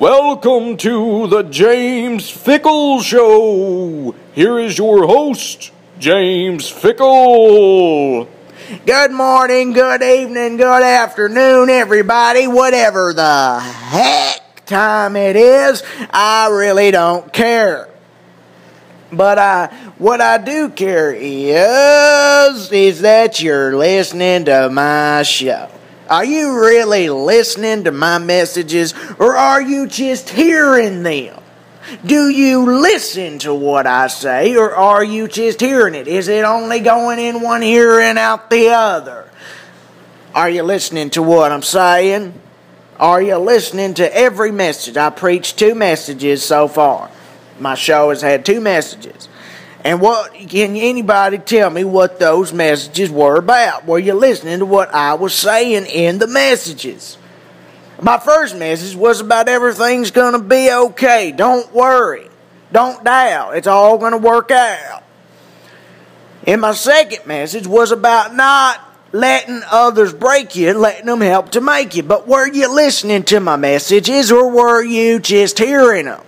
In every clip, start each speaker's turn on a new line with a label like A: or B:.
A: Welcome to the James Fickle Show. Here is your host, James Fickle.
B: Good morning, good evening, good afternoon, everybody. Whatever the heck time it is, I really don't care. But what I do care is that you're listening to my show. Are you really listening to my messages, or are you just hearing them? Do you listen to what I say, or are you just hearing it? Is it only going in one ear and out the other? Are you listening to what I'm saying? Are you listening to every message? I preached 2 messages so far. My show has had 2 messages. And can anybody tell me what those messages were about? Were you listening to what I was saying in the messages? My first message was about everything's going to be okay. Don't worry. Don't doubt. It's all going to work out. And my second message was about not letting others break you, letting them help to make you. But were you listening to my messages, or were you just hearing them?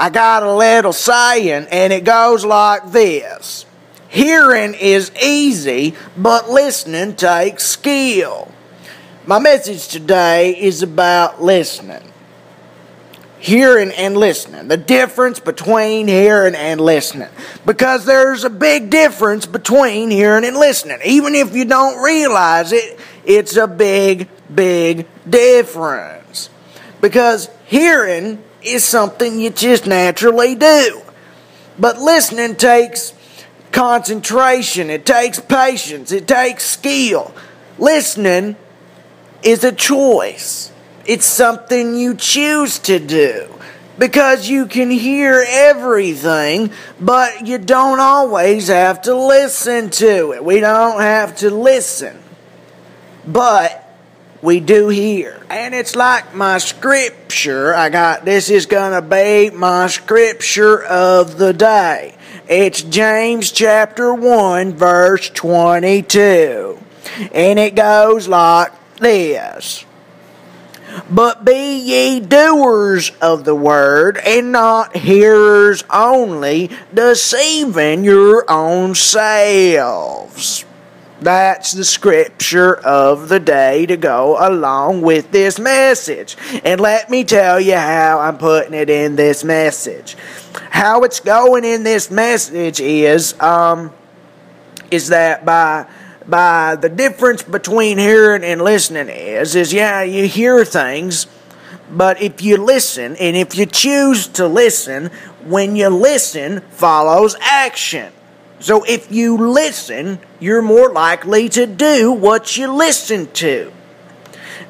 B: I got a little saying, and it goes like this. Hearing is easy, but listening takes skill. My message today is about listening. Hearing and listening. The difference between hearing and listening. Because there's a big difference between hearing and listening. Even if you don't realize it, it's a big, big difference. Because hearing is something you just naturally do. But listening takes concentration, it takes patience, it takes skill. Listening is a choice. It's something you choose to do. Because you can hear everything, but you don't always have to listen to it. We don't have to listen. But we do hear. And it's like my scripture. This is going to be my scripture of the day. It's James chapter 1 verse 22. And it goes like this. But be ye doers of the word, and not hearers only, deceiving your own selves. That's the scripture of the day to go along with this message. And let me tell you how I'm putting it in this message. How it's going in this message is that by the difference between hearing and listening is you hear things, but if you listen, and if you choose to listen, when you listen follows action. So if you listen, you're more likely to do what you listen to.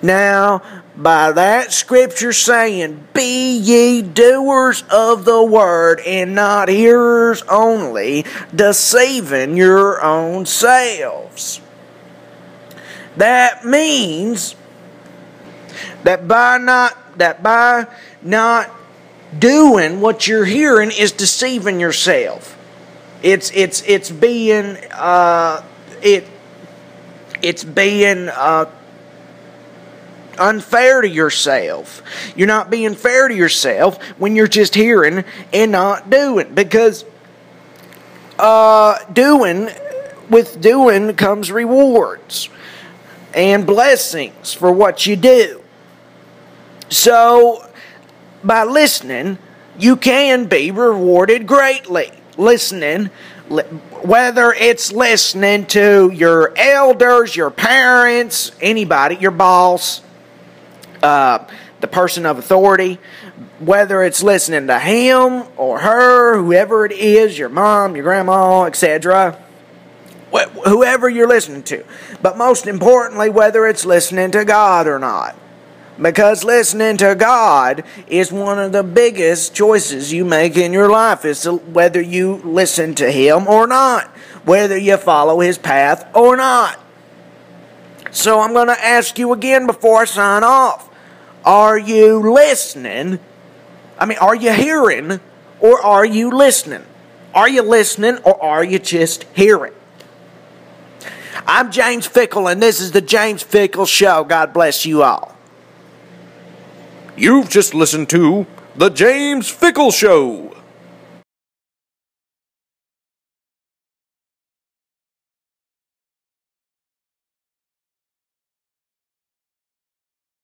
B: Now, by that scripture saying, be ye doers of the word and not hearers only, deceiving your own selves. That means that by not doing what you're hearing is deceiving yourself. It's being unfair to yourself. You're not being fair to yourself when you're just hearing and not doing. Because with doing comes rewards and blessings for what you do. So by listening, you can be rewarded greatly. Listening, whether it's listening to your elders, your parents, anybody, your boss, the person of authority, whether it's listening to him or her, whoever it is, your mom, your grandma, etc., whoever you're listening to. But most importantly, whether it's listening to God or not. Because listening to God is one of the biggest choices you make in your life, is whether you listen to Him or not, whether you follow His path or not. So I'm going to ask you again before I sign off. Are you listening? Are you hearing, or are you listening? Are you listening, or are you just hearing? I'm James Fickle, and this is the James Fickle Show. God bless you all.
A: You've just listened to The James Fickle Show.